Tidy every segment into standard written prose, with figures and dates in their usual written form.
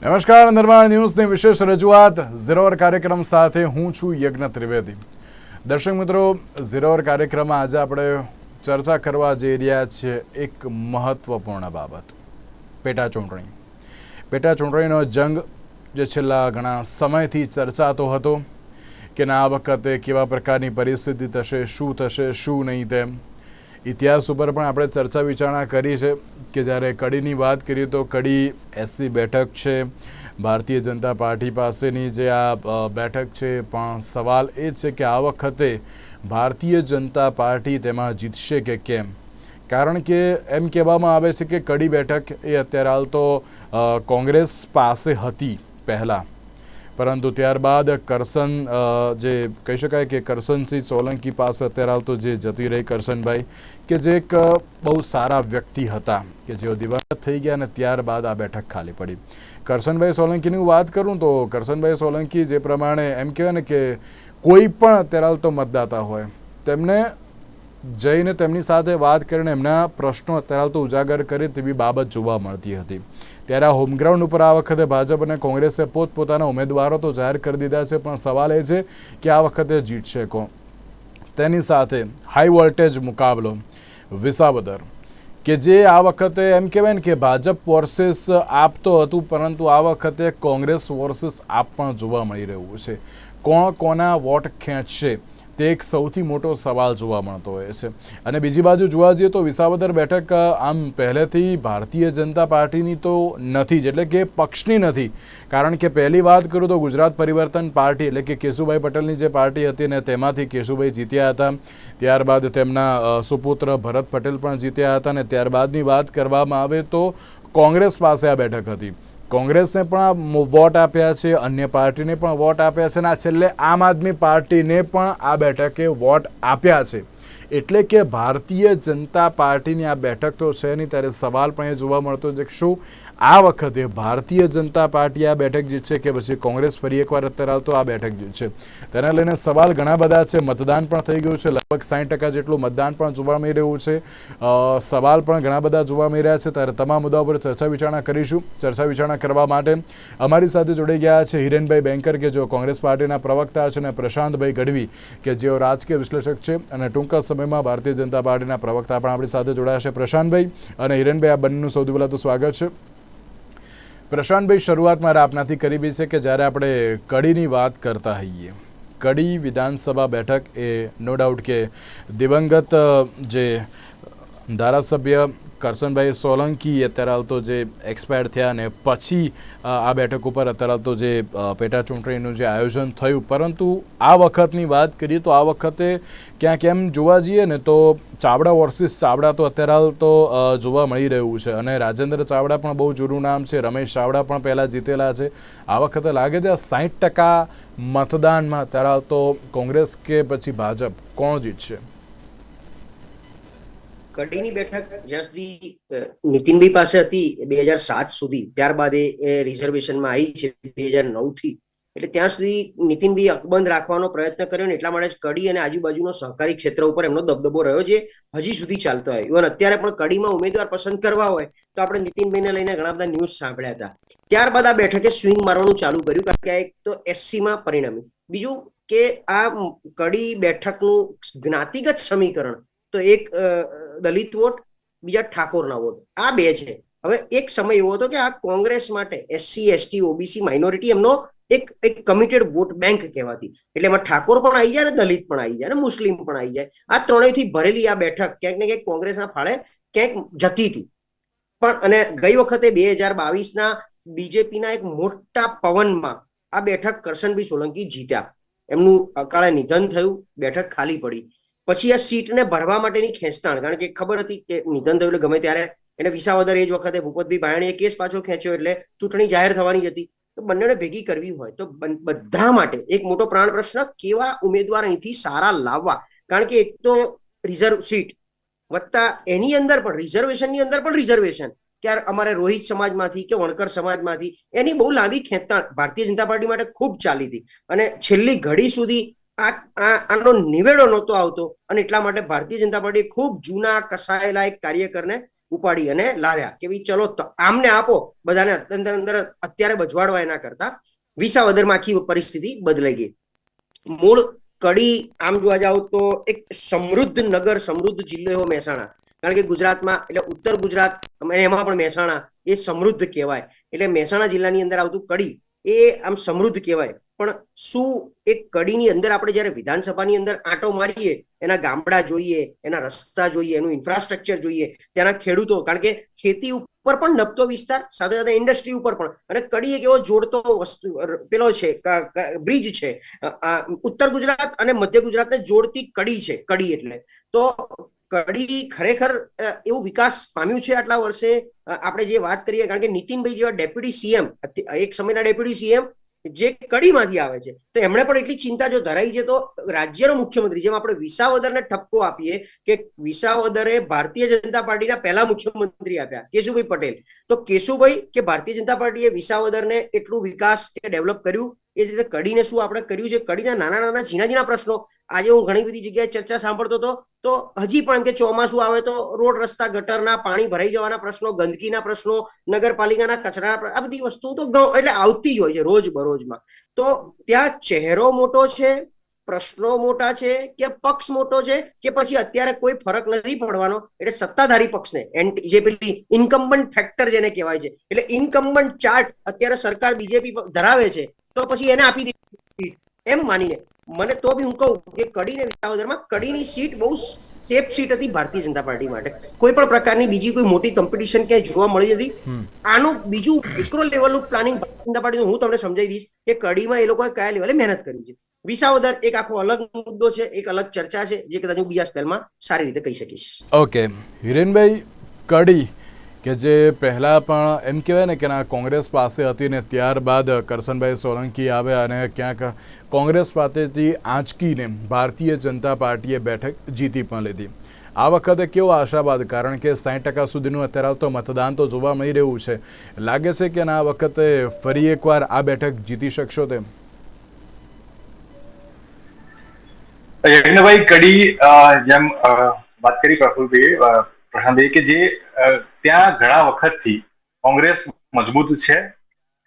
નમસ્કાર, નિર્માણ ન્યૂઝની વિશેષ રજૂઆત ઝીરો અવર કાર્યક્રમ સાથે હું છું યજ્ઞ ત્રિવેદી. દર્શક મિત્રો, ઝીરો અવર કાર્યક્રમમાં આજે આપણે ચર્ચા કરવા જઈ રહ્યા છીએ એક મહત્વપૂર્ણ બાબત, પેટા ચૂંટણી. પેટા ચૂંટણીનો જંગ જે છેલ્લા ઘણા સમયથી ચર્ચાતો હતો કે આ વખતે કેવા પ્રકારની પરિસ્થિતિ થશે, શું થશે, શું નહીં, તેમ ઇતિહાસ ઉપર પણ આપણે ચર્ચા વિચારણા કરી છે કે જ્યારે કડીની વાત કરીએ તો કડી એસસી બેઠક છે, ભારતીય જનતા પાર્ટી પાસેની જે આ બેઠક છે, પણ સવાલ એ છે કે આ વખતે ભારતીય જનતા પાર્ટી તેમાં જીતશે કે કેમ. કારણ કે એમ કહેવામાં આવે છે કે કડી બેઠક એ અત્યારે હાલ તો કોંગ્રેસ પાસે હતી પહેલાં, પરંતુ ત્યારબાદ કરસન જે કહી શકાય કે કરસનસિંહ સોલંકી પાસે અત્યારે હાલ તો જે જતી રહી કરસનભાઈ, કે જે એક બહુ સારા વ્યક્તિ હતા કે જેઓ દિવંગત થઈ ગયા અને ત્યારબાદ આ બેઠક ખાલી પડી. કરસનભાઈ સોલંકીની વાત કરું તો કરસનભાઈ સોલંકી જે પ્રમાણે એમ કહેવાય ને કે કોઈ પણ અત્યારે હાલ તો મતદાતા હોય તેમને જઈને તેમની સાથે વાત કરીને એમના પ્રશ્નો અત્યારે હાલ તો ઉજાગર કરે તેવી બાબત જોવા મળતી હતી. ત્યારે આ હોમગ્રાઉન્ડ ઉપર આ વખતે ભાજપ અને કોંગ્રેસે પોતપોતાના ઉમેદવારો તો જાહેર કરી દીધા છે, પણ સવાલ એ છે કે આ વખતે જીતશે કોણ. તેની સાથે હાઈ વોલ્ટેજ મુકાબલો વિસાવદર, કે જે આ વખતે એમ કહેવાય ને કે ભાજપ વર્સેસ આપ તો હતું, પરંતુ આ વખતે કોંગ્રેસ વર્સેસ આપ પણ જોવા મળી રહ્યું છે. કોણ કોના વોટ ખેંચશે તે એક સૌથી મોટો સવાલ જોવા મળતો હોય છે. અને બીજી બાજુ જોવા જઈએ તો વિસાવદર બેઠક આમ પહેલેથી ભારતીય જનતા પાર્ટીની તો નથી જ, એટલે કે પક્ષની નથી. કારણ કે પહેલી વાત કરું તો ગુજરાત પરિવર્તન પાર્ટી એટલે કે કેશુભાઈ પટેલની જે પાર્ટી હતી ને તેમાંથી કેશુભાઈ જીત્યા હતા, ત્યારબાદ તેમના સુપુત્ર ભરત પટેલ પણ જીત્યા હતા, અને ત્યારબાદની વાત કરવામાં આવે તો કોંગ્રેસ પાસે આ બેઠક હતી. કોંગ્રેસને પણ વોટ આપ્યા છે, અન્ય પાર્ટીને પણ વોટ આપ્યા છે, અને આ છેલ્લે આમ આદમી પાર્ટીને પણ આ બેઠકે વોટ આપ્યા છે. એટલે કે ભારતીય જનતા પાર્ટીની આ બેઠક તો છે નહીં. ત્યારે સવાલ પણ એ જોવા મળતો છે કે શું આ વખતે ભારતીય જનતા પાર્ટી આ બેઠક જીતશે કે પછી કોંગ્રેસ ફરી એકવાર અત્યારે હાલ તો આ બેઠક જીતશે. તેને લઈને સવાલ ઘણા બધા છે. મતદાન પણ થઈ ગયું છે, લગભગ 60% જેટલું મતદાન પણ જોવા મળી રહ્યું છે. સવાલ પણ ઘણા બધા જોવા મળી રહ્યા છે. ત્યારે તમામ મુદ્દાઓ પર ચર્ચા વિચારણા કરીશું. ચર્ચા વિચારણા કરવા માટે અમારી સાથે જોડાઈ ગયા છે હિરેનભાઈ બેંકર, કે જેઓ કોંગ્રેસ પાર્ટીના પ્રવક્તા છે, અને પ્રશાંતભાઈ ગઢવી, કે જેઓ રાજકીય વિશ્લેષક છે, અને ટૂંક સમયમાં ભારતીય જનતા પાર્ટીના પ્રવક્તા પણ આપણી સાથે જોડાયા છે. પ્રશાંતભાઈ અને હિરેનભાઈ, આ બંનેનું સૌથી પહેલાં તો સ્વાગત છે. પ્રશાંતભાઈ, શરૂઆત મારે આપનાથી કરવી છે કે જ્યારે આપણે કડીની વાત કરતા હોઈએ, કડી વિધાનસભા બેઠક એ નો ડાઉટ કે દિવંગત જે ધારાસભ્ય કરસનભાઈ સોલંકી અત્યારે હાલ તો જે એક્સપાયર થયા, અને પછી આ બેઠક ઉપર અત્યારે હાલ તો જે પેટા ચૂંટણીનું જે આયોજન થયું, પરંતુ આ વખતની વાત કરીએ તો આ વખતે ક્યાંક એમ જોવા જઈએ ને તો ચાવડા વર્સિસ ચાવડા તો અત્યારે હાલ તો જોવા મળી રહ્યું છે. અને રાજેન્દ્ર ચાવડા પણ બહુ જૂનું નામ છે, રમેશ ચાવડા પણ પહેલાં જીતેલા છે. આ વખતે લાગે છે 60% મતદાનમાં અત્યારે હાલ તો કોંગ્રેસ કે પછી ભાજપ કોણ જીતશે? કડીની બેઠક જ્યાં સુધી નીતિનભાઈ પાસે હતી 2007 સુધી, ત્યારબાદ એ રિઝર્વેશનમાં આવી છે 2009 થી. એટલે ત્યાં સુધી નીતિનભાઈ અકબંધ રાખવાનો પ્રયત્ન કર્યો, ને એટલા માટે જ કડી અને આજુબાજુનો સહકારી ક્ષેત્ર ઉપર એમનો દબદબો રહ્યો, જે હજી સુધી ચાલતો હોય. ઇવન અત્યારે પણ કડીમાં ઉમેદવાર પસંદ કરવા હોય તો આપણે નીતિનભાઈને લઈને ઘણા બધા ન્યૂઝ સાંભળ્યા હતા. ત્યારબાદ આ બેઠકે સ્વિંગ મારવાનું ચાલુ કર્યું, કારણ કે એક તો એસસીમાં પરિણમ્યું. બીજું કે આ કડી બેઠકનું જ્ઞાતિગત સમીકરણ તો એક દલિત વોટ, બીજા ઠાકોરના વોટ, આ બે છે. હવે એક સમય એવો હતો કે આ કોંગ્રેસ માટે એસસી, એસટી, ઓબીસી માઇનોરિટી એમનો એક કમિટેડ વોટ બેંક કહેવાતી. એટલે એમાં ઠાકોર પણ આવી જાય, ને દલિત પણ આવી જાય, ને મુસ્લિમ પણ આવી જાય. આ ત્રણેયથી ભરેલી આ બેઠક ક્યાંક ને ક્યાંક કોંગ્રેસના ફાળે ક્યાંક જતી હતી. પણ અને ગઈ વખતે 2022ના બીજેપીના એક મોટા પવનમાં આ બેઠક કરસનભાઈ સોલંકી જીત્યા. એમનું અકાળે નિધન થયું, બેઠક ખાલી પડી. પછી આ સીટને ભરવા માટેની ખેંચતાણ, કારણ કે ખબર હતી કે નિધન થયું એટલે ગમે ત્યારે એને વિસાવદર એ જ વખતે ભૂપતભાઈ ભાયણીએ કેસ પાછો ખેંચ્યો, એટલે ચૂંટણી જાહેર થવાની હતી. તો બંનેને ભેગી કરવી હોય તો બધા માટે એક મોટો પ્રાણ પ્રશ્ન, કેવા ઉમેદવાર અહીંથી સારા લાવવા. કારણ કે એક તો રિઝર્વ સીટ વત્તા એની અંદર પણ રિઝર્વેશનની અંદર પણ રિઝર્વેશન, ત્યારે અમારે રોહિત સમાજમાંથી કે વણકર સમાજમાંથી એની બહુ લાંબી ખેંચતાણ ભારતીય જનતા પાર્ટી માટે ખૂબ ચાલી હતી. અને છેલ્લી ઘડી સુધી આનો નિવેડો નહોતો આવતો અને એટલા માટે ભારતીય જનતા પાર્ટી ખૂબ જૂના કસાયેલા એક કાર્યકરને ઉપાડી અને લાવ્યા કે ભાઈ ચલો આમને આપો બધાને અંદર અંદર અત્યારે બજવાડવા એના કરતા વિસાવદરમાં આખી પરિસ્થિતિ બદલાઈ ગઈ. મૂળ કડી આમ જોવા જાવ તો એક સમૃદ્ધ નગર, સમૃદ્ધ જિલ્લો એવો મહેસાણા, કારણ કે ગુજરાતમાં એટલે ઉત્તર ગુજરાત એમાં પણ મહેસાણા એ સમૃદ્ધ કહેવાય. એટલે મહેસાણા જિલ્લાની અંદર આવતું કડી એ આમ સમૃદ્ધ કહેવાય. પણ શું એક કડીની અંદર આપણે જયારે વિધાનસભાની અંદર આંટો મારીએ, એના ગામડા જોઈએ, એના રસ્તા જોઈએ, એનું ઇન્ફ્રાસ્ટ્રક્ચર જોઈએ, ત્યાંના ખેડૂતો, કારણ કે ખેતી ઉપર પણ નબતો વિસ્તાર, સાથે સાથે ઇન્ડસ્ટ્રી ઉપર પણ, અને કડી એક એવો જોડતો વસ્તુ પેલો છે, બ્રિજ છે, ઉત્તર ગુજરાત અને મધ્ય ગુજરાતને જોડતી કડી છે. કડી એટલે તો કડી ખરેખર એવું વિકાસ પામ્યું છે આટલા વર્ષે. આપણે જે વાત કરીએ, કારણ કે નીતિનભાઈ જેવા ડેપ્યુટી સીએમ, એક સમયના ડેપ્યુટી સીએમ જે કડીમાંથી આવે છે, તો એમણે પણ એટલી ચિંતા જો ધરાઈ છે તો રાજ્યનો મુખ્યમંત્રી, જેમ આપણે વિસાવદરને ઠપકો આપીએ કે વિસાવદરે ભારતીય જનતા પાર્ટીના પહેલા મુખ્યમંત્રી આપ્યા કેશુભાઈ પટેલ, તો કેશુભાઈ કે ભારતીય જનતા પાર્ટીએ વિસાવદરને એટલું વિકાસ કે ડેવલપ કર્યું, એ જ રીતે કડીને શું આપણે કર્યું છે. કડીના નાના નાના ઝીણા ઝીણા પ્રશ્નો આજે હું ઘણી બધી જગ્યાએ ચર્ચા સાંભળતો હતો, તો હજી પણ કે ચોમાસું આવે તો રોડ રસ્તા ગટરના પાણી ભરાઈ જવાના પ્રશ્નો, ગંદકીના પ્રશ્નો, નગરપાલિકાના કચરા, આ બધી વસ્તુઓ તો એટલે આવતી જ હોય છે રોજ બરોજમાં. તો ત્યાં ચહેરો મોટો છે, પ્રશ્નો મોટા છે, કે પક્ષ મોટો છે, કે પછી અત્યારે કોઈ ફરક નથી પડવાનો, એટલે સત્તાધારી પક્ષને જે પેલી ઇન્કમ્બન્ટ ફેક્ટર જેને કહેવાય છે, એટલે ઇન્કમ્બન્ટ ચાર્ટ અત્યારે સરકાર બીજેપી ધરાવે છે, તો પછી એને આપી દીધી સીટ એમ માનીને. મને તો બી હું કહું કે કડી ને વિસાવદરમાં કડીની સીટ બહુ સેફ સીટ હતી ભારતીય જનતા પાર્ટી માટે. કોઈ પણ પ્રકારની બીજી કોઈ મોટી કોમ્પિટિશન ક્યાંય જોવા મળી નથી. આનું બીજું માઇક્રો લેવલનું પ્લાનિંગ ભારતીય જનતા પાર્ટીનું હું તમને સમજાવી દઈશ કે કડીમાં એ લોકોએ કયા લેવલે મહેનત કરી છે. વિસાવદર એક આખો અલગ મુદ્દો છે, એક અલગ ચર્ચા છે, જે કદાચ હું બીજા સ્પેલમાં સારી રીતે કહી શકીશ. ઓકે હિરેનભાઈ, કડી કે જે પહેલાં પણ એમ કહેવાય ને કે ના કોંગ્રેસ પાસે હતી ને ત્યારબાદ કરશનભાઈ સોલંકી આવ્યા અને ક્યાંક કોંગ્રેસ પાસેથી આંચકીને ભારતીય જનતા પાર્ટીએ બેઠક જીતી પણ લીધી. આ વખતે કેવો આશાવાદ, કારણ કે 60% સુધીનું અત્યારે તો મતદાન તો જોવા મળી રહ્યું છે, લાગે છે કે આ વખતે ફરી એકવાર આ બેઠક જીતી શકશો તેમ? યજ્ઞભાઈ, કડી જેમ વાત કરી પ્રશાંતભાઈ કે જે ત્યાં ઘણા વખતથી કોંગ્રેસ મજબૂત છે,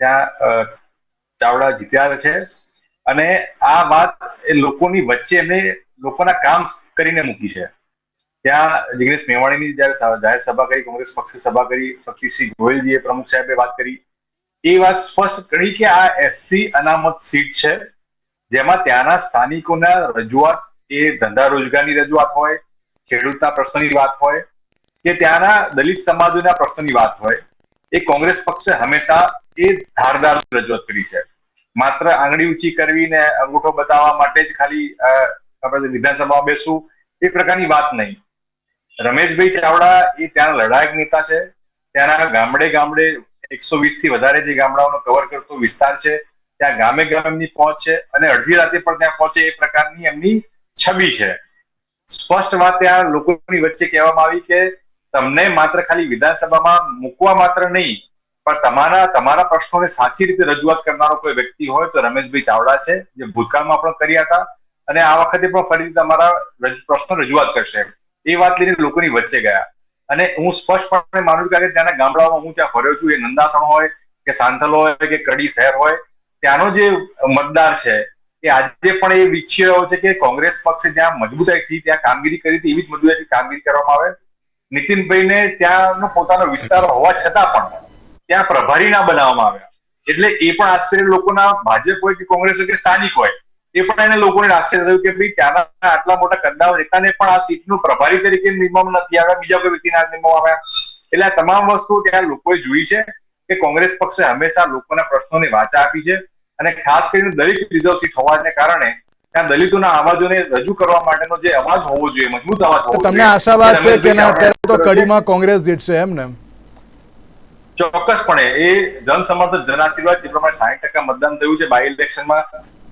ત્યાં ચાવડા જીત્યા છે, અને આ વાત એ લોકોની વચ્ચે એમને લોકોના કામ કરીને મૂકી છે. ત્યાં જિગ્નેશ મેવાણીની જયારે જાહેર સભા કરી, કોંગ્રેસ પક્ષે સભા કરી, શક્તિસિંહ ગોયલજીએ પ્રમુખ સાહેબે વાત કરી, એ વાત સ્પષ્ટ કરી કે આ એસસી અનામત સીટ છે, જેમાં ત્યાંના સ્થાનિકોના રજૂઆત, એ ધંધા રોજગારની રજૂઆત હોય, ખેડૂતના પ્રશ્નની વાત હોય, કે ત્યાંના દલિત સમાજોના પ્રશ્નની વાત હોય, એ કોંગ્રેસ પક્ષે હંમેશા એ ધારદાર રજૂઆત કરી છે. માત્ર આંગળી ઊંચી કરવી ને અંગૂઠો બતાવવા માટે જ ખાલી આપણે વિધાનસભામાં બેસવું એ પ્રકારની વાત નહીં. રમેશભાઈ ચાવડા એ ત્યાંના લડાયક નેતા છે. ત્યાંના ગામડે ગામડે 120 થી વધારે જે ગામડાઓનો કવર કરતો વિસ્તાર છે, ત્યાં ગામે ગામે એમની પહોંચ છે, અને અડધી રાતે પણ ત્યાં પહોંચે એ પ્રકારની એમની છબી છે. સ્પષ્ટ વાત ત્યાં લોકોની વચ્ચે કહેવામાં આવી કે તમને માત્ર ખાલી વિધાનસભામાં મૂકવા માત્ર નહીં, પણ તમારા પ્રશ્નોને સાચી રીતે રજૂઆત કરનારો કોઈ વ્યક્તિ હોય તો રમેશભાઈ ચાવડા છે, જે ભૂતકાળમાં પણ કર્યા હતા અને આ વખતે પણ ફરીથી તમારા પ્રશ્નો રજૂઆત કરશે. એ વાત લઈને લોકોની વચ્ચે ગયા. અને હું સ્પષ્ટપણે માનું છું કે ત્યાંના ગામડાઓમાં હું ત્યાં ફર્યો છું, એ નંદાસણ હોય કે સાંથલ હોય કે કડી શહેર હોય, ત્યાંનો જે મતદાર છે એ આજે પણ એ ઈચ્છી રહ્યો છે કે કોંગ્રેસ પક્ષે જ્યાં મજબૂતાઈથી ત્યાં કામગીરી કરી હતી, એવી જ મજબૂતાઈથી કામગીરી કરવામાં આવે. નીતિનભાઈને ત્યાંનો પોતાનો વિસ્તાર હોવા છતાં પણ ત્યાં પ્રભારી ના બનાવવામાં આવ્યા, એટલે એ પણ આશ્ચર્ય લોકોના, ભાજપ હોય કે કોંગ્રેસ હોય કે સ્થાનિક હોય, એ પણ એને લોકોને આશ્ચર્ય થયું કે ભાઈ ત્યાંના આટલા મોટા કદના નેતાને પણ આ સીટનું પ્રભારી તરીકે નિમવામાં નથી આવ્યા, બીજા કોઈ વ્યક્તિના નિમવામાં આવ્યા. એટલે આ તમામ વસ્તુ ત્યાં લોકોએ જોઈ છે કે કોંગ્રેસ પક્ષે હંમેશા લોકોના પ્રશ્નોને વાચા આપી છે, અને ખાસ કરીને દલિત રિઝર્વ સીટ હોવાને કારણે ત્યાં દલિતોના અવાજોને રજૂ કરવા માટેનો જે અવાજ હોવો જોઈએ, મજબૂત અવાજ હોવો જોઈએ. તમને આશાવાદ છે કે અત્યારે તો કડીમાં કોંગ્રેસ જીતશે એમ ને? ચોક્કસપણે એ જનસમર્થન જનાશીર્વાદ, જે પ્રમાણે 60% મતદાન થયું છે બાય ઇલેક્શનમાં,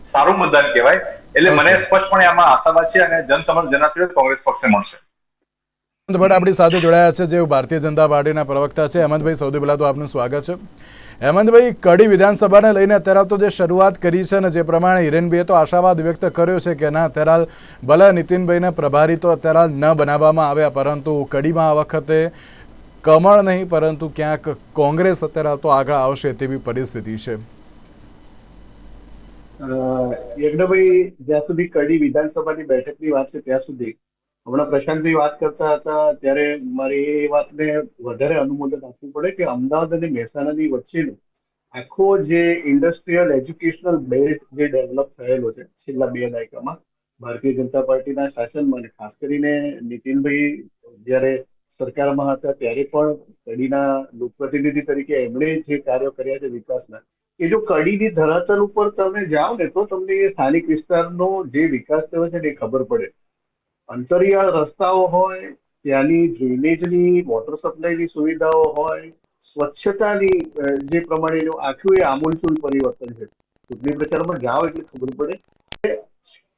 સારું મતદાન કહેવાય. એટલે મને સ્પષ્ટપણે આમાં આશાવાદ છે અને જનસમર્થન જનાશીર્વાદ કોંગ્રેસ પક્ષને મળશે. ભટ્ટ આપણી સાથે જોડાયા છે, જે ભારતીય જનતા પાર્ટીના પ્રવક્તા છે. હેમંતભાઈ, સૌથી પહેલાં તો આપનું સ્વાગત છે. હેમંતભાઈ, કડી વિધાનસભાને લઈને અત્યારે તો જે શરૂઆત કરી છે ને જે પ્રમાણે હિરેનભાઈએ તો આશાવાદ વ્યક્ત કર્યો છે કે ના અત્યારે ભલે નીતિનભાઈને પ્રભારી તો અત્યારે ન બનાવવામાં આવ્યા, પરંતુ કડીમાં આ વખતે કમળ નહીં પરંતુ ક્યાંક કોંગ્રેસ અત્યારે તો આગળ આવશે તેવી પરિસ્થિતિ છે. યજ્ઞભાઈ, જ્યાં સુધી કડી વિધાનસભાની બેઠકની વાત છે ત્યાં સુધી હમણાં પ્રશાંતભાઈ વાત કરતા હતા ત્યારે મારે એ વાતને વધારે અનુમોદન આપવું પડે કે અમદાવાદ અને મહેસાણાની વચ્ચેનો આખો જે ઇન્ડસ્ટ્રીયલ એજ્યુકેશનલ બેલ્ટ જે ડેવલપ થયેલો છે છેલ્લા 2 દાયકામાં ભારતીય જનતા પાર્ટીના શાસનમાં, અને ખાસ કરીને નીતિનભાઈ જ્યારે સરકારમાં હતા ત્યારે પણ કડીના લોકપ્રતિનિધિ તરીકે એમણે જે કાર્યો કર્યા છે વિકાસના, એ જો કડીની ધરાતલ ઉપર તમે જાઓ ને તો તમને એ સ્થાનિક વિસ્તારનો જે વિકાસ થયો છે એ ખબર પડે. અંતરિયાળ રસ્તાઓ હોય, ત્યાંની ડ્રેનેજની, વોટર સપ્લાયની સુવિધાઓ હોય, સ્વચ્છતાની જે પ્રમાણેનું આખું એ આમૂલચૂલ પરિવર્તન છે. ચૂંટણી પ્રચારમાં જાઓ એટલે ખબર પડે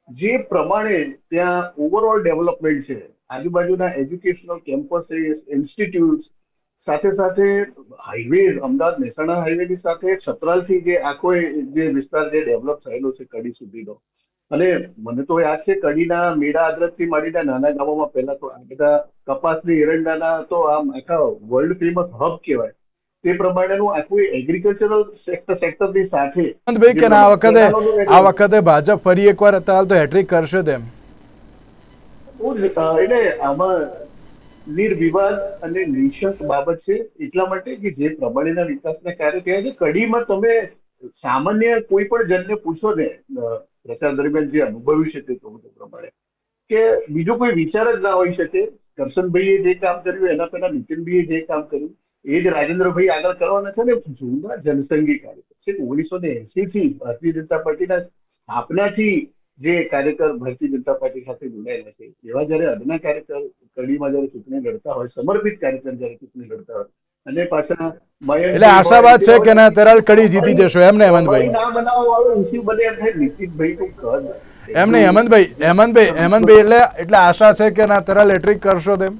જે પ્રમાણે ત્યાં ઓવરઓલ ડેવલપમેન્ટ છે, આજુબાજુના એજ્યુકેશનલ કેમ્પસ, ઇન્સ્ટિટ્યૂટ, સાથે સાથે હાઈવે, અમદાવાદ મહેસાણા હાઈવેની સાથે છત્રાલથી જે આખો જે વિસ્તાર જે ડેવલપ થયેલો છે કડી સુધીનો, અને મને તો યાદ છે કડીના મેળા આદ્રતથી માંડીને નાના ગામોમાં પહેલા તો આ બધા કપાસની એરંડાના તો આમ આખા વર્લ્ડ ફેમસ હબ કહેવાય, તે પ્રમાણેનું આખું એગ્રીકલ્ચરલ સેક્ટરની સાથે આ વખતે ભાજપ ફરી એકવાર અત્યારે તો હેટ્રિક કરશે તેમ. એટલે આમાં નિર્વિવાદ અને નિઃશંક બાબત છે, એટલા માટે કે જે પ્રમાણેના વિકાસના કાર્ય થયા છે કડીમાં, તમે સામાન્ય કોઈ પણ જણને પૂછો ને પ્રચાર દરમિયાન જે અનુભવ્યું છે તે પ્રમાણે કે બીજો કોઈ વિચાર જ ના હોઈ શકે. કરશનભાઈએ જે કામ કર્યું એના પહેલા નીતિનભાઈએ જે કામ કર્યું એ જ રાજેન્દ્રભાઈ આગળ કરવાના છે ને. જૂના જનસંઘી કાર્યકર છે, 1980 થી ભારતીય જનતા પાર્ટીના સ્થાપનાથી જે કાર્યકર ભારતીય જનતા પાર્ટી સાથે જોડાયેલા છે, એવા જયારે અદના કાર્યકર કડીમાં જયારે ચૂંટણી લડતા હોય, સમર્પિત કાર્યકર જયારે ચૂંટણી લડતા હોય, અને પાછા એટલે આશાવાદ છે કે ના અત્યારે કડી જીતી જશો એમ ને હેમંતભાઈ? ના બનાવવા વાળો ઇસ્યુ બને એમ થાય નીતિનભાઈ નું કદ એમ નહીં હેમંતભાઈ એટલે આશા છે કે ના અત્યારે લેટ્રિક કરશો તેમ?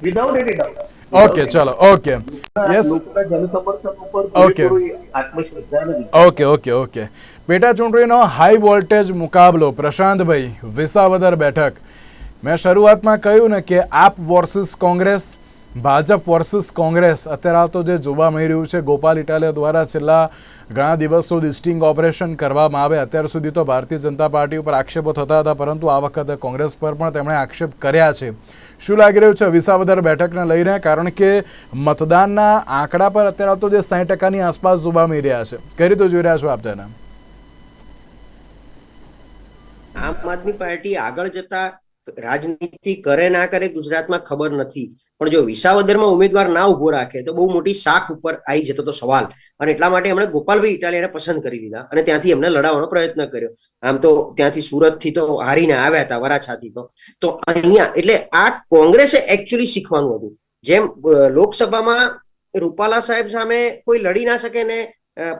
વિધાઉટ એની ડાઉટ. ઓકે, ચલો, ઓકે, યસ, ઓકે. પેટા ચૂંટણીનો હાઈ વોલ્ટેજ મુકાબલો પ્રશાંતભાઈ, વિસાવદર બેઠક. મેં શરૂઆતમાં કહ્યું ને કે આપ વર્સિસ કોંગ્રેસ, ભાજપ વર્સિસ કોંગ્રેસ. અત્યારે તો જે જોવા મળી રહ્યું છે, ગોપાલ ઇટાલિયા દ્વારા છેલ્લા ઘણા દિવસો સ્ટિંગ ઓપરેશન કરવામાં આવે. અત્યાર સુધી તો ભારતીય જનતા પાર્ટી ઉપર આક્ષેપો થતા હતા, પરંતુ આ વખતે કોંગ્રેસ પર પણ તેમણે આક્ષેપ કર્યા છે. શું લાગી રહ્યું છે વિસાવદર બેઠકને લઈને? કારણ કે મતદાનના આંકડા પર અત્યારે તો જે 60% આસપાસ જોવા મળી રહ્યા છે. કઈ રીતે જોઈ રહ્યા છો આપ તેના? આમ આદમી પાર્ટી આગળ જતા રાજનીતિ કરે ના કરે ગુજરાતમાં ખબર નથી, પણ જો વિસાવદરમાં ઉમેદવાર ના ઉભો રાખે તો બહુ મોટી શાખ ઉપર આવી જતો હતો સવાલ, અને એટલા માટે એમણે ગોપાલભાઈ ઇટાલિયાને પસંદ કરી લીધા અને ત્યાંથી એમને લડાવવાનો પ્રયત્ન કર્યો. આમ તો ત્યાંથી સુરતથી તો હારીને આવ્યા હતા, વરાછાથી તો અહીંયા એટલે આ કોંગ્રેસે એકચ્યુઅલી શીખવાનું હતું. જેમ લોકસભામાં રૂપાલા સાહેબ સામે કોઈ લડી ના શકે ને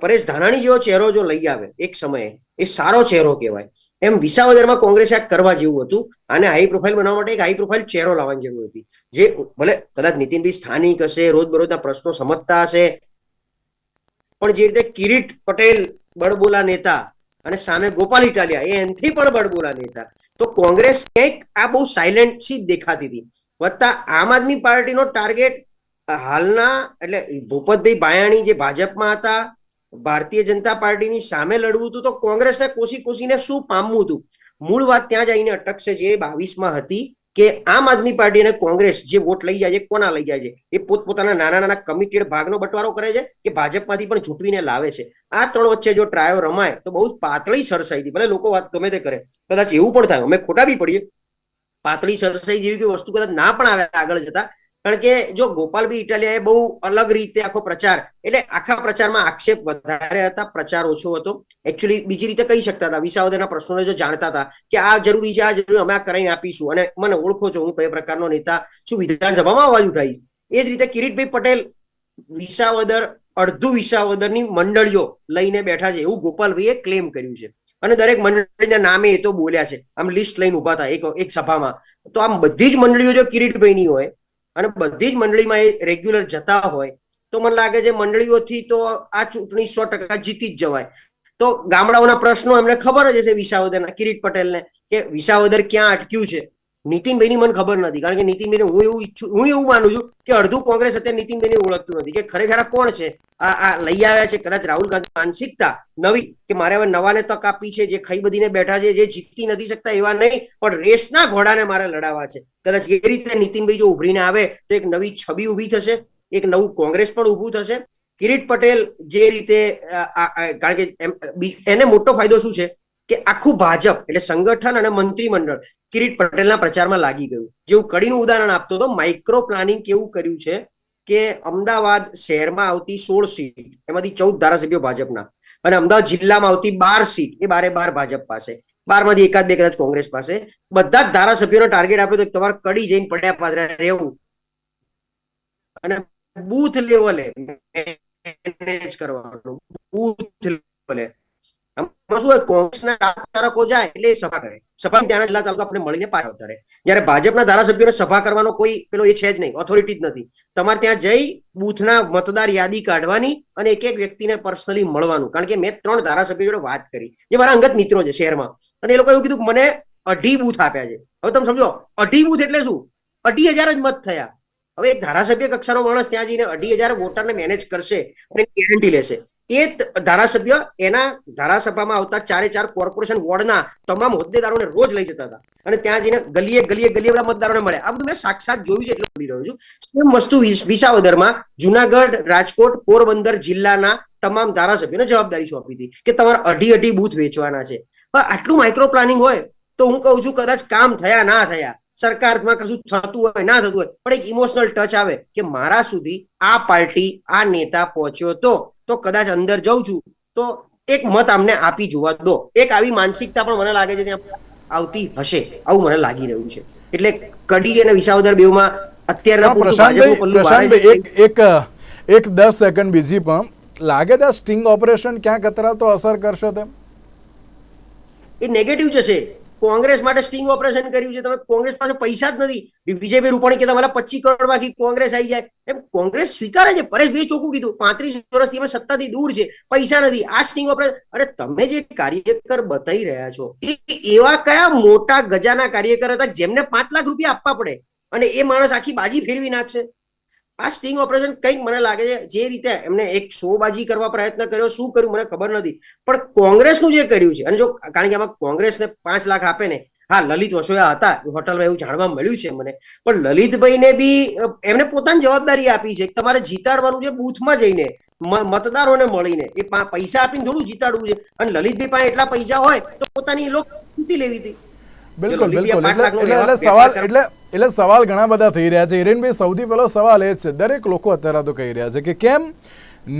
પરેશ ધાનાણી જેવો ચહેરો જો લઈ આવે એક સમયે, એ સારો ચહેરો કહેવાય. એમ વિસાવદરમાં કોંગ્રેસે આ કરવા જેવું હતું. આને હાઈ પ્રોફાઇલ બનાવવા માટે એક હાઈ પ્રોફાઇલ ચહેરો લાવવાની જરૂર હતી, જે ભલે કદાચ નીતિનભાઈ સ્થાનિક હશે, રોજબરોજના પ્રશ્નો સમજતા હશે, પણ જે રીતે કિરીટ પટેલ બળબોલા નેતા અને સામે ગોપાલ ઇટાલિયા એ એનથી પણ બળબોલા નેતા, તો કોંગ્રેસ ક્યાંક આ બહુ સાયલેન્ટ સી દેખાતી હતી. વત્તા આમ આદમી પાર્ટીનો ટાર્ગેટ હાલના એટલે ભૂપતભાઈ બાયાણી જે ભાજપમાં હતા, ભારતીય જનતા પાર્ટીની સામે લડવું હતું, તો કોંગ્રેસને કોશીને શું પામવું હતું? મૂળ વાત ત્યાં જઈને અટકશે જે 22માં હતી કે આમ આદમી પાર્ટી અને કોંગ્રેસ જે વોટ લઈ જાય છે, કોના લઈ જાય છે? એ પોતપોતાના નાના નાના કમિટેડ ભાગનો બટવારો કરે છે કે ભાજપમાંથી પણ ઝૂંટવીને લાવે છે? આ ત્રણ વચ્ચે જો ટ્રાયો રમાય તો બહુ પાતળી સરસાઈ હતી. ભલે લોકો વાત ગમે તે કરે, કદાચ એવું પણ થાય, અમે ખોટા બી પડીએ, પાતળી સરસાઈ જેવી કોઈ વસ્તુ કદાચ ના પણ આવે આગળ જતા. કારણ કે જો ગોપાલભાઈ ઇટાલિયાએ બહુ અલગ રીતે આખો પ્રચાર, એટલે આખા પ્રચારમાં આક્ષેપ વધારે હતા, પ્રચાર ઓછો હતો. એકચ્યુઅલી બીજી રીતે કહી શકતા હતા, વિસાવદરના પ્રશ્નોને જો જાણતા હતા કે આ જરૂરી છે, આ જરૂરી, અમે આ કરાઈને આપીશું, અને મને ઓળખો છો, હું કયા પ્રકારનો નેતા છું, વિધાનસભામાં અવાજ ઉઠાવીશ. એ જ રીતે કિરીટભાઈ પટેલ વિસાવદર, અડધું વિસાવદરની મંડળીઓ લઈને બેઠા છે એવું ગોપાલભાઈએ ક્લેમ કર્યું છે. અને દરેક મંડળીના નામે એ તો બોલ્યા છે, આમ લિસ્ટ લઈને ઉભા હતા એક સભામાં. તો આમ બધી જ મંડળીઓ જો કિરીટભાઈની હોય અને બધી જ મંડળીમાં એ રેગ્યુલર જતા હોય તો મને લાગે છે મંડળીઓથી તો આ ચૂંટણી 100% જીતી જ જવાય. તો ગામડાઓના પ્રશ્નો એમને ખબર જ હશે વિસાવદરના, કિરીટ પટેલને, કે વિસાવદર ક્યાં અટક્યું છે. નીતિનભાઈની મને ખબર નથી, કારણ કે નીતિનભાઈને હું એવું માનું છું કે અડધું કોંગ્રેસ અત્યારે નીતિનભાઈને ઓળખતું નથી કે ખરેખર કોણ છે. આ લઈ આવ્યા છે કદાચ રાહુલ ગાંધી માનસિકતા નવી કે મારે હવે નવાને તક આપી છે, જે ખાઈ બધીને બેઠા છે, જે જીતી નથી શકતા એવા નહીં, પણ રેસના ઘોડાને મારે લડાવવા છે. કદાચ એ રીતે નીતિનભાઈ જો ઉભરીને આવે તો એક નવી છબી ઉભી થશે, એક નવું કોંગ્રેસ પણ ઉભું થશે. કિરીટ પટેલ જે રીતે, કારણ કે એને મોટો ફાયદો શું છે કે આખું ભાજપ એટલે સંગઠન અને મંત્રીમંડળ કિરીટ પટેલના પ્રચારમાં લાગી ગયું. જેવું કડીનું ઉદાહરણ આપતો હતો, માઇક્રો પ્લાનિંગ કેવું કર્યું છે કે અમદાવાદ શહેરમાં આવતી 16 સીટ એમાંથી 14 ધારાસભ્યો ભાજપના, અને અમદાવાદ જિલ્લામાં આવતી 12 સીટ એ 12 ભાજપ પાસે, 12 માંથી એકાદ બે કદાચ કોંગ્રેસ પાસે. બધા જ ધારાસભ્યોનો ટાર્ગેટ આપ્યો તો તમારે કડી જઈને પડ્યા પાદરા રહેવું અને બૂથ લેવલે મેનેજ કરવાનું. બૂથ લેવલે શું હોય, કોંગ્રેસના ધારકો જાય એટલે સભા કરે, સભા ત્યાંના જિલ્લા તાલુકા આપણે મળીને પાછા આવતા રહે. જયારે ભાજપના ધારાસભ્યોને સભા કરવાનો કોઈ પેલો એ છે જ નહીં, ઓથોરિટી જ નથી. તમારે ત્યાં જઈ બૂથના મતદાર યાદી કાઢવાની અને એક એક વ્યક્તિને પર્સનલી મળવાનું. કારણ કે મેં 3 ધારાસભ્યો જોડે વાત કરી જે મારા અંગત મિત્રો છે શહેરમાં, અને એ લોકો એવું કીધું કે મને 2.5 બૂથ આપ્યા છે. હવે તમે સમજો 2.5 બૂથ એટલે શું, 2.5,000 જ મત થયા. હવે એક ધારાસભ્ય કક્ષાનો માણસ ત્યાં જઈને 2.5,000 વોટરને મેનેજ કરશે અને ગેરંટી લેશે. એ ધારાસભ્ય એના ધારાસભામાં આવતા 4 કોર્પોરેશન વોર્ડના તમામ હોદ્દેદારોને રોજ લઈ જતા હતા અને ત્યાં જઈને ગલીએ બધા મતદારોને મળે. આ બધું મેં સાક્ષાત જોયું છે એટલે બોલી રહ્યો છું. સેમ વસ્તુ વિસાવદરમાં જુનાગઢ, રાજકોટ, પોરબંદર જિલ્લાના તમામ ધારાસભ્યોને જવાબદારી સોંપી હતી કે તમારે 2.5 બૂથ વેચવાના છે. પણ આટલું માઇક્રો પ્લાનિંગ હોય તો હું કહું છું કદાચ કામ થયા ના થયા, સરકારમાં કશું થતું હોય ના થતું હોય, પણ એક ઇમોશનલ ટચ આવે કે મારા સુધી આ પાર્ટી આ નેતા પહોંચ્યો તો કદાચ અંદર જાઉં છું તો એક મત અમને આપી જોવા દો. એક આવી માનસિકતા પણ મને લાગે છે ત્યાં આવતી હશે, આવું મને લાગી રહ્યું છે. એટલે કડી અને વિસાવદર બેઉમાં અત્યારના પ્રશાંતભાઈ એક 10 સેકન્ડ બીજી પણ લાગે છે સ્ટિંગ ઓપરેશન ક્યાંક અત્યારે તો અસર કરશે તેમ? એ નેગેટિવ જશે. કોંગ્રેસ માટે સ્ટિંગ ઓપરેશન કર્યું છે. તમે કોંગ્રેસ પાસે પૈસા જ નથી. વિજયભાઈ રૂપાણી કહેતા મારા 25 કરોડ બાકી કોંગ્રેસ આવી જાય એમ કોંગ્રેસ સ્વીકારે છે. પરેશભાઈ ચોખ્ખું કીધું 35 વર્ષથી અમે સત્તાથી દૂર છે, પૈસા નથી. આ સ્ટિંગ ઓપરેશન, અરે તમે જે કાર્યકર બતાવી રહ્યા છો એ એવા કયા મોટા ગજાના કાર્યકર હતા જેમને 5 લાખ રૂપિયા આપવા પડે અને એ માણસ આખી બાજી ફેરવી નાખશે? આ સ્ટિંગ ઓપરેશન કંઈક મને લાગે છે જે રીતે એમને એક શોબાજી કરવા પ્રયત્ન કર્યો, શું કર્યું મને ખબર નથી, પણ કોંગ્રેસનું જે કર્યું છે, અને જો કારણ કે આમાં કોંગ્રેસને 5 લાખ આપે ને, હા લલિત વસોયા હતા હોટલમાં એવું જાણવા મળ્યું છે મને, પણ લલિતભાઈને બી એમને પોતાની જવાબદારી આપી છે. તમારે જીતાડવાનું છે બૂથમાં જઈને, મતદારોને મળીને. એ પૈસા આપીને થોડું જીતાડવું છે. અને લલિતભાઈ પાસે એટલા પૈસા હોય તો પોતાની લોકો જીતી લેવી હતી. બિલકુલ એટલે સવાલ ઘણા બધા થઈ રહ્યા છે. હિરેનભાઈ, સૌથી પહેલો સવાલ એ છે, દરેક લોકો અત્યારે તો કહી રહ્યા છે કે કેમ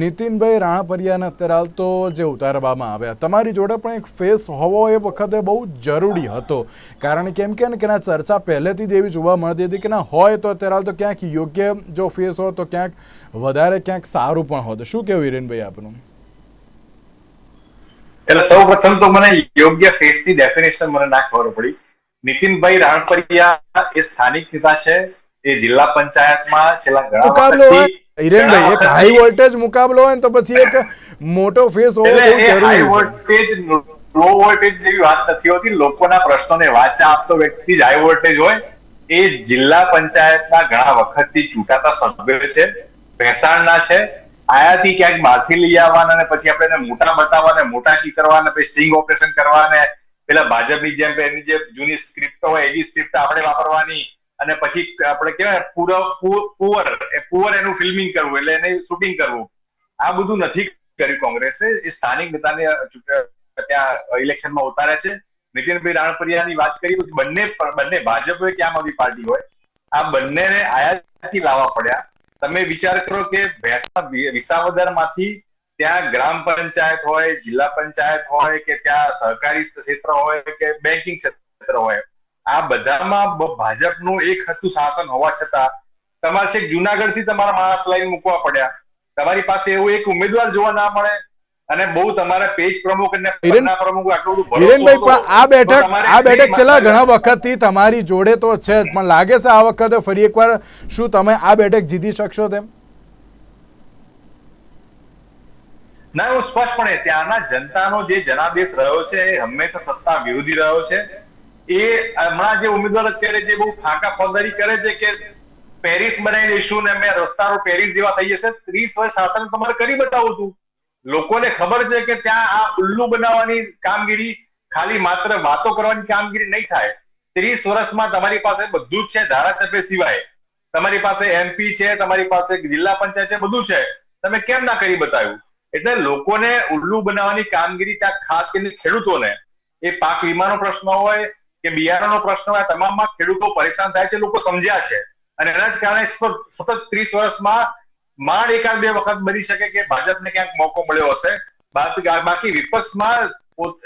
નીતિનભાઈ રાણાપરિયાને અત્યારે હાલ તો જે ઉતારવામાં આવ્યા, તમારી જોડે પણ એક ફેસ હોવો એ વખતે બહુ જરૂરી હતો. કારણ કેમ કે એના ચર્ચા પહેલેથી જ એવી જોવા મળતી હતી કે ના હોય તો અત્યારે હાલ તો ક્યાંક યોગ્ય જો ફેસ હોય તો ક્યાંક વધારે ક્યાંક સારું પણ હોત. શું કેવું હિરેનભાઈ આપનું? એટલે સૌ પ્રથમ તો મને યોગ્ય ફેસની ડેફિનેશન મને ના ખબર પડી. નીતિનભાઈ રાણપરિયા એ સ્થાનિક નેતા છે. એ જિલ્લા પંચાયતમાં છેલ્લા ઘણા વખતથી હિરેનભાઈ એક હાઈ વોલ્ટેજ મુકાબલો હોય ને તો પછી એક મોટો ફેસ હોવો જરૂરી છે. હાઈ વોલ્ટેજ લો વોલ્ટેજ જેવી વાત નથી હોતી. લોકોના પ્રશ્નોને વાચા આપતો વ્યક્તિ જ હાઈ વોલ્ટેજ હોય. એ જિલ્લા પંચાયતના ઘણા વખતથી ચૂંટાતા સભ્ય છે, ભેસાણના છે. આયાથી ક્યાંક બહારથી લઈ આવવાના અને પછી આપણે એને મોટા બતાવવાને, મોટાકી કરવાના, પછી સ્ટ્રિંગ ઓપરેશન કરવાને, પેલા ભાજપની જેમ એની જે જૂની સ્ક્રિપ્ટ હોય એવી સ્ક્રિપ્ટ આપણે વાપરવાની અને પછી આપણે કેવાય પુઅર એનું ફિલ્મિંગ કરવું, એટલે એને શૂટિંગ કરવું. આ બધું નથી કર્યું કોંગ્રેસે. એ સ્થાનિક નેતાને ત્યાં ઇલેક્શનમાં ઉતાર્યા છે. નીતિનભાઈ રાણપરિયાની વાત કરી તો બંને ભાજપ હોય કે આમ આદમી પાર્ટી હોય, આ બંનેને આયાથી લાવવા પડ્યા. તમે વિચાર કરો કે વિસાવદરમાંથી ત્યાં ગ્રામ પંચાયત હોય, જિલ્લા પંચાયત હોય કે ત્યાં સહકારી ક્ષેત્ર હોય કે બેન્કિંગ ક્ષેત્ર હોય, આ બધામાં ભાજપનું એક હતું શાસન હોવા છતાં તમારે છે જુનાગઢ થી તમારા માણસ લાઈન મૂકવા પડ્યા. તમારી પાસે એવું એક ઉમેદવાર જોવા ના મળે અને બહુ તમારા પેજ પ્રમુખ અને હિરેન- પન્ના પ્રમુખ આટલું બધું ભરોસો હિરેનભાઈ હતો, પણ આ તો બેઠક તમારે છેલ્લા ઘણા વખતથી તમારી જોડે તો છે જ, પણ લાગે છે આ વખતે ફરી એકવાર શું તમે આ બેઠક જીતી શકશો તેમ? ના, હું સ્પષ્ટપણે ત્યાંના જનતાનો જે જનાદેશ રહ્યો છે એ હંમેશા સત્તા વિરોધી રહ્યો છે. એ હમણાં જે ઉમેદવાર અત્યારે જે બહુ ફાંકા ફોંદારી કરે છે કે પેરિસ બનાવી દઈશું ને અમે રસ્તાઓ પેરિસ જેવા થઈ જશે, 30 વર્ષ શાસન તમારે કરી બતાવું હતું. લોકોને ખબર છે કે ત્યાં આ ઉલ્લુ બનાવવાની કામગીરી, ખાલી માત્ર વાતો કરવાની કામગીરી નહીં થાય. 30 વર્ષમાં તમારી પાસે બધું જ છે, ધારાસભ્ય સિવાય તમારી પાસે MP છે, તમારી પાસે જિલ્લા પંચાયત છે, બધું છે. તમે કેમ ના કરી બતાવ્યું? એટલે લોકોને ઉલ્લુ બનાવવાની કામગીરી ત્યાં ખાસ કરીને ખેડૂતોને, એ પાક વીમાનો પ્રશ્ન હોય કે બિયારણનો પ્રશ્ન હોય, તમામમાં ખેડૂતો પરેશાન થાય છે, લોકો સમજ્યા છે. અને એના જ કારણે સતત 30 વર્ષમાં માંડ એકાદ બે વખત બની શકે કે ભાજપને ક્યાંક મોકો મળ્યો હશે. બાકી વિપક્ષમાં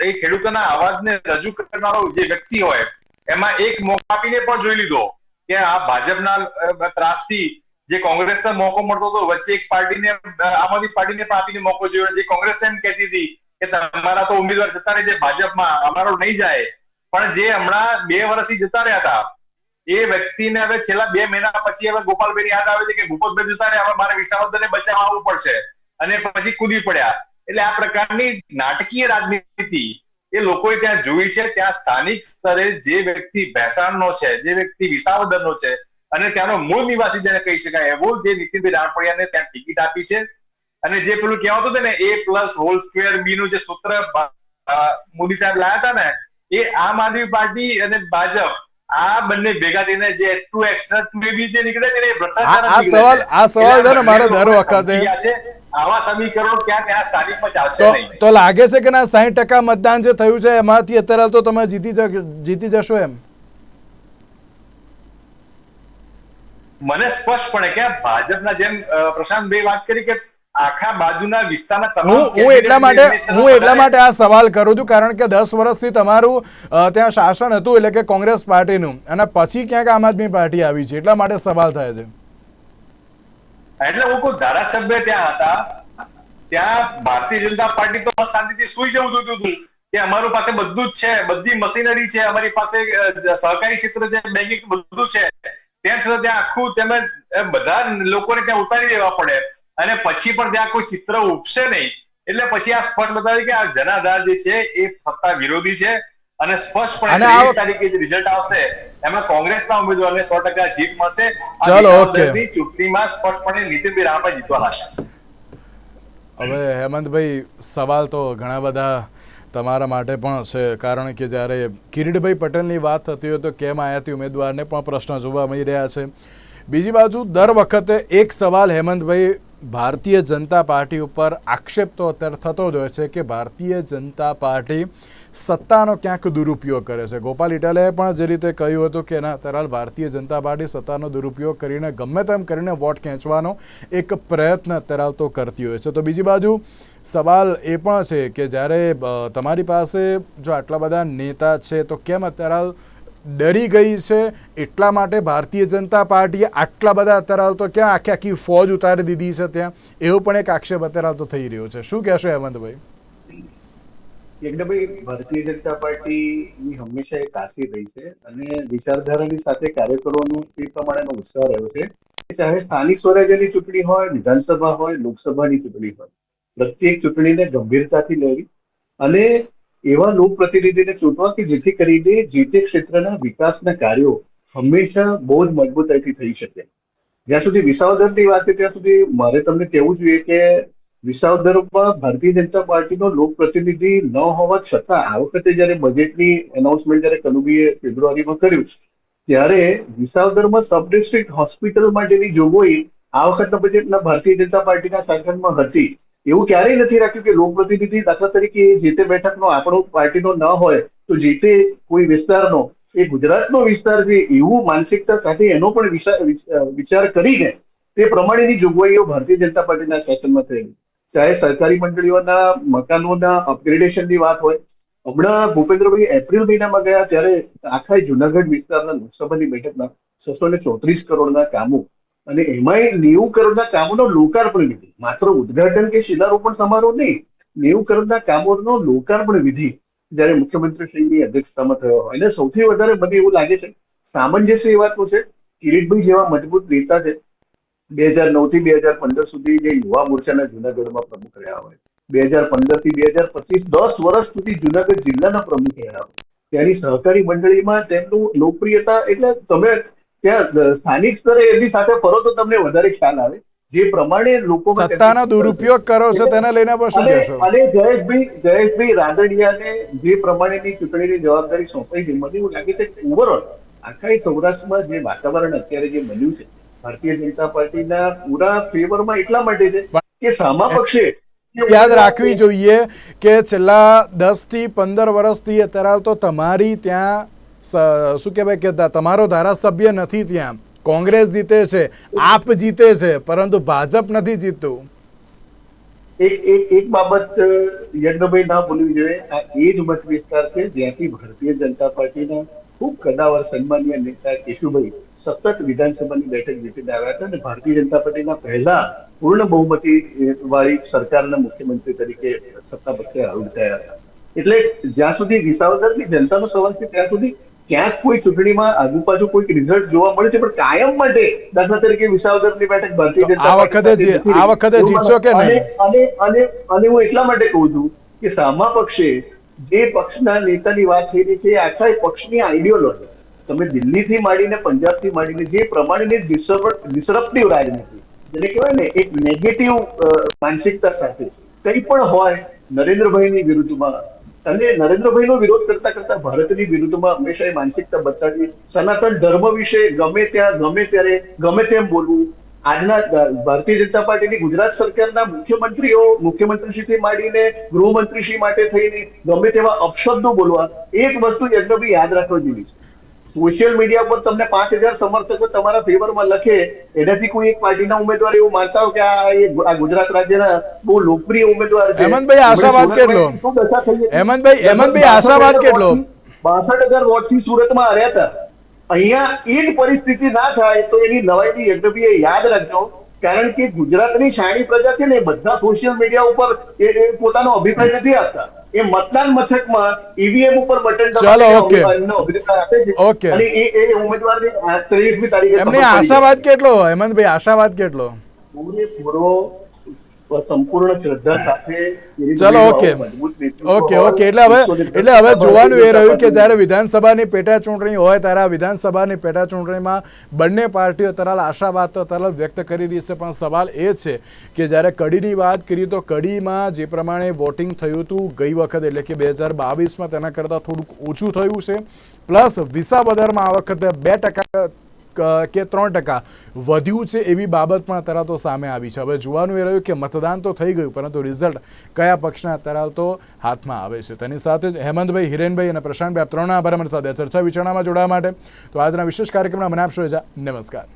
એ ખેડૂતોના અવાજને રજૂ કરનારો જે વ્યક્તિ હોય એમાં એક મોકો આપીને પણ જોઈ લીધો કે આ ભાજપના ત્રાસથી જે કોંગ્રેસને મોકો મળતો હતો, વચ્ચે એક પાર્ટીને, આમ આદમી પાર્ટીને પણ આપીને મોકો જોયો. જે કોંગ્રેસ એમ કહેતી હતી કે તમારા તો ઉમેદવાર જતા રહે છે ભાજપમાં, અમારો નહીં જાય, પણ જે હમણાં 2 વર્ષથી જતા રહ્યા હતા એ વ્યક્તિને હવે છેલ્લા 2 મહિના પછી હવે ગોપાલભાઈ યાદ આવે છે કે ભૂપતભાઈ જતા રહ્યા, હવે મારે વિસાવદરને બચાવવા આવવું પડશે, અને પછી કૂદી પડ્યા. એટલે આ પ્રકારની નાટકીય રાજનીતિ એ લોકોએ ત્યાં જોઈ છે. ત્યાં સ્થાનિક સ્તરે જે વ્યક્તિ ભેસાણનો છે, જે વ્યક્તિ વિસાવદરનો છે અને ત્યાંનો મૂળ નિવાસી જેને કહી શકાય એવો જે નીતિનભાઈ રાણપડિયાને ત્યાં ટિકિટ આપી છે, અને જે પેલું કહેવાતું હતું ને A+² નું જે સૂત્ર મોદી સાહેબ લાયા હતા ને, એ આમ આદમી પાર્ટી અને ભાજપ આ બંને ભેગા થઈને જે 2 extra 2AB જે નીકળે છે ને, એ ભ્રષ્ટાચાર આ સવાલ છે ને મારો દર વખતે, આવા સમીકરણો ક્યાં ત્યાં સ્થાનિકમાં ચાલશે નહીં. તો લાગે છે કે ના 60% મતદાન જે થયું છે એમાંથી અત્યારે તો તમે જીતી જશો એમ? મને સ્પષ્ટપણે કે ભાજપના જેમ પ્રશાંતભાઈ વાત કરી કે આખા બાજુના વિસ્તારના તમામ હું એટલા માટે આ સવાલ કરું છું કારણ કે 10 વર્ષથી તમારું ત્યાં શાસન હતું, એટલે કે કોંગ્રેસ પાર્ટીનું, અને પછી ક્યાંક આમ આદમી પાર્ટી આવી છે, એટલા માટે સવાલ થાય છે. એટલે હું કોઈ ધારાસભ્ય ત્યાં હતા, ત્યાં ભારતીય જનતા પાર્ટી તો શાંતિથી સુઈ જવું જોઈતું હતું કે અમારું પાસે બધું જ છે, બધી મશીનરી છે, અમારી પાસે સહકારી ક્ષેત્ર છે, બેંકિંગ બધું છે. ત્યાં છતાં ત્યાં આખું તમે બધા લોકોને ત્યાં ઉતારી દેવા પડે અને પછી પણ ત્યાં કોઈ ચિત્ર ઉપસે નહીં. એટલે પછી આ સ્પષ્ટ બતાવે કે આ જનાધાર જે છે એ સત્તા વિરોધી છે, અને સ્પષ્ટપણે 23 તારીખે જે રિઝલ્ટ આવશે એમાં કોંગ્રેસના ઉમેદવારને 100% જીત મળશે. ચલો, ઓકે. ચૂંટણીમાં સ્પષ્ટપણે નીતિનભાઈ રાણપડિયા જીતવાના છે. હવે હેમંતભાઈ, સવાલ તો ઘણા બધા તમારા માટે પણ છે, કારણ કે જ્યારે કિરીટભાઈ પટેલની વાત થતી હોય તો કેમ આયાતી ઉમેદવારને પણ પ્રશ્ન જોવા મળી રહ્યા છે. બીજી બાજુ દર વખતે એક સવાલ હેમંતભાઈ, ભારતીય જનતા પાર્ટી ઉપર આક્ષેપ તો અત્યારે થતો જ હોય છે કે ભારતીય જનતા પાર્ટી સત્તાનો ક્યાંક દુરુપયોગ કરે છે. ગોપાલ ઇટાલિયાએ પણ જે રીતે કહ્યું હતું કે ના, અત્યારે ભારતીય જનતા પાર્ટી સત્તાનો દુરુપયોગ કરીને ગમે તેમ કરીને વોટ ખેંચવાનો એક પ્રયત્ન અત્યારે તો કરતી હોય છે. તો બીજી બાજુ સવાલ એ પણ છે કે જ્યારે તમારી પાસે જો આટલા બધા નેતા છે તો કેમ અત્યારે ડરી ગઈ છે? એટલા માટે ભારતીય જનતા પાર્ટીએ આટલા બધા અત્યારે તો ક્યાં આખી ફોજ ઉતારી દીધી છે ત્યાં, એવો પણ એક આક્ષેપ અત્યારે તો થઈ રહ્યો છે. શું કહેશો હેમંતભાઈ? એકદમ ભારતીય જનતા પાર્ટીની હંમેશા એક તાસીર રહી છે અને વિચારધારાની સાથે કાર્યકરોનો એ પ્રમાણેનો ઉત્સાહ રહ્યો છે. ચાહે સ્થાનિક સ્વરાજ્યની ચૂંટણી હોય, વિધાનસભા હોય, લોકસભાની ચૂંટણી હોય, પ્રત્યેક ચૂંટણીને ગંભીરતાથી લેવી અને એવા લોકપ્રતિનિધિને ચૂંટવા કે જેથી કરીને જે તે ક્ષેત્રના વિકાસના કાર્યો હંમેશા બહુ જ મજબૂતાઈથી થઈ શકે. જ્યાં સુધી વિસાવદરની વાત છે ત્યાં સુધી મારે તમને કહેવું જોઈએ કે વિસાવદરમાં ભારતીય જનતા પાર્ટીનો લોકપ્રતિનિધિ ન હોવા છતાં આ વખતે જયારે બજેટની એનાઉન્સમેન્ટ જયારે કનુભાઈએ ફેબ્રુઆરીમાં કર્યું ત્યારે વિસાવદરમાં સબ ડિસ્ટ્રિક્ટ હોસ્પિટલ માટેની જોગવાઈ આ વખતના બજેટના ભારતીય જનતા પાર્ટીના શાસનમાં હતી. એવું ક્યારેય નથી રાખ્યું કે લોકપ્રતિનિધિ દાખલા તરીકે જે તે બેઠકનો આંકડો પાર્ટીનો ન હોય તો જે તે કોઈ વિસ્તારનો, એ ગુજરાતનો વિસ્તાર છે એવું માનસિકતા સાથે એનો પણ વિચાર કરીને તે પ્રમાણેની જોગવાઈઓ ભારતીય જનતા પાર્ટીના શાસનમાં થયેલી. ચાહે સરકારી મંડળીઓના મકાનોના અપગ્રેડેશનની વાત હોય, હમણાં ભૂપેન્દ્રભાઈ એપ્રિલ મહિનામાં ગયા ત્યારે આખા જુનાગઢ વિસ્તારના લોકસભાની બેઠકના 634 કરોડના કામો અને એમાંય 90 કરોડના કામોનો લોકાર્પણ લીધું. માત્ર ઉદઘાટન કે શિલારોપણ સમારોહ નહીં, 90 કરોડના કામોનો લોકાર્પણ વિધિ જ્યારે મુખ્યમંત્રીશ્રીની અધ્યક્ષતામાં થયો હોય અને સૌથી વધારે મને એવું લાગે છે સામંજસ્ય એ વાતનું છે કિરીટભાઈ જેવા મજબૂત નેતા છે 2009 થી 2015 સુધી જે યુવા મોરચાના જુનાગઢમાં પ્રમુખ રહ્યા હોય 2015 થી 2025 10 વર્ષ સુધી જુનાગઢ જિલ્લાના પ્રમુખ રહ્યા હોય ત્યાંની સહકારી મંડળીમાં તેમનું લોકપ્રિયતા એટલે તમે ત્યાં સ્થાનિક સ્તરે એની સાથે ફરો તો તમને વધારે ખ્યાલ આવે જે પ્રમાણે લોકો સત્તાનો દુરુપયોગ કરો છો તેને લઈને પણ શું કહેશો? અને જયેશભાઈ રાદડિયાને જે પ્રમાણેની ચૂંટણીની જવાબદારી સોંપાઈ ગઈ મને એવું લાગે છે કે ઓવરઓલ આખા સૌરાષ્ટ્રમાં જે વાતાવરણ અત્યારે જે બન્યું છે ભારતીય જનતા પાર્ટીના પૂરા ફેવરમાં એટલા માટે છે કે સામા પક્ષે યાદ રાખવી જોઈએ કે છેલ્લા 10 થી 15 વર્ષથી અત્યારે તો તમારી ત્યાં શું કહેવાય કે તમારો ધારાસભ્ય નથી, ત્યાં કોંગ્રેસ જીતે છે, આપ જીતે છે, પરંતુ ભાજપ નથી જીતતું. એક બાબત યજ્ઞભાઈ ના ભૂલવી જોઈએ, આ એ જ મત વિસ્તાર છે જ્યાંથી ભારતીય જનતા પાર્ટીના ખૂબ કદાવર સન્માનીય નેતા કેશુભાઈ સતત વિધાનસભાની બેઠક જીતીને આવ્યા હતા અને ભારતીય જનતા પાર્ટીના પહેલા પૂર્ણ બહુમતી વાળી સરકારના મુખ્યમંત્રી તરીકે સત્તા પક્ષે આરૂઢ થયા હતા. એટલે જ્યાં સુધી વિસાવદરની જનતાનો સવાલ છે ત્યાં સુધી ક્યાંક કોઈ ચૂંટણીમાં આજુ બાજુ કોઈક રિઝલ્ટ જોવા મળે છે, પણ કાયમ માટે દાખલા તરીકે વિસાવદરની બેઠક ભારતીય જનતા આ વખતે જીતશો કે નહીં? અને હું એટલા માટે કહું છું કે સામા પક્ષે જે પક્ષના નેતાની વાત થઈ રહી છે એ આખા પક્ષની આઈડિયોલોજી તમે દિલ્હીથી માંડીને પંજાબથી માંડીને જે પ્રમાણેની ડિસરપ્ટિવ રાજનીતિ જેને કહેવાય ને એક નેગેટિવ માનસિકતા સાથે કંઈ પણ હોય નરેન્દ્રભાઈની વિરુદ્ધમાં અને નરેન્દ્રભાઈનો વિરોધ કરતા કરતા ભારતની વિરુદ્ધમાં હંમેશા એ માનસિકતા બતાવી સનાતન ધર્મ વિશે ગમે ત્યાં ગમે ત્યારે ગમે તેમ બોલવું. આજના ભારતીય જનતા પાર્ટીની ગુજરાત સરકારના મુખ્યમંત્રીશ્રીથી માંડીને ગૃહમંત્રીશ્રી માટે થઈને ગમે તેવા અપશબ્દો બોલવા. એક વસ્તુ યજ્ઞભાઈ યાદ રાખવા જેવી છે, સોશિયલ મીડિયા પર તમને 5000 સમર્થકો તમારા ફેવરમાં લખે એનાથી કોઈ એક પાર્ટીના ઉમેદવાર એવું માનતા હોય કે આ ગુજરાત રાજ્યના બહુ લોકપ્રિય ઉમેદવાર છે. હેમંતભાઈ આશાવાદ કેટલો? હેમંતભાઈ આશાવાદ કેટલો? 62,000 વોટથી સુરતમાં હાર્યા હતા. અહીંયા એ જ પરિસ્થિતિ ના થાય તો એની નવાઈની યજ્ઞભાઈ યાદ રાખજો, કારણ કે ગુજરાતની શાણી પ્રજા છે ને બધા સોશિયલ મીડિયા ઉપર એ પોતાનો અભિપ્રાય નથી આપતા. એ મતદાન મથકમાં ઈવીએમ ઉપર બટન આપે છે અને એ ઉમેદવારને 23મી તારીખે એમને આશાવાદ કેટલો? હેમંતભાઈ આશાવાદ કેટલો? પૂરેપૂરો સંપૂર્ણ શ્રદ્ધા સાથે. ચલો ઓકે એટલે હવે જોવાનું એ રહ્યું કે જ્યારે વિધાનસભાની પેટા ચૂંટણી હોય ત્યારે આ વિધાનસભાની પેટા ચૂંટણીમાં બંને પાર્ટીઓ તરાલ આશાવાદ તો તરાલ વ્યક્ત કરી રહી છે, પણ સવાલ એ છે કે જ્યારે કડીની વાત કરીએ તો કડીમાં જે પ્રમાણે વોટિંગ થયું હતું ગઈ વખત એટલે કે 2022માં તેના કરતાં થોડુંક ઓછું થયું છે, પ્લસ વિસાવદરમાં આ વખતે 2% કે 3% વધ્યું છે એવી બાબત પણ અત્યારે તો સામે આવી છે. હવે જોવાનું એ રહ્યું કે મતદાન તો થઈ ગયું, પરંતુ રિઝલ્ટ કયા પક્ષના અત્યારે તો હાથમાં આવે છે. તેની સાથે જ હેમંતભાઈ, હિરેનભાઈ અને પ્રશાંતભાઈ, આપ ત્રણના આભાર અમારી સાથે ચર્ચા વિચારણામાં જોડાવા માટે. તો આજના વિશેષ કાર્યક્રમમાં મને આપશો રજા. નમસ્કાર.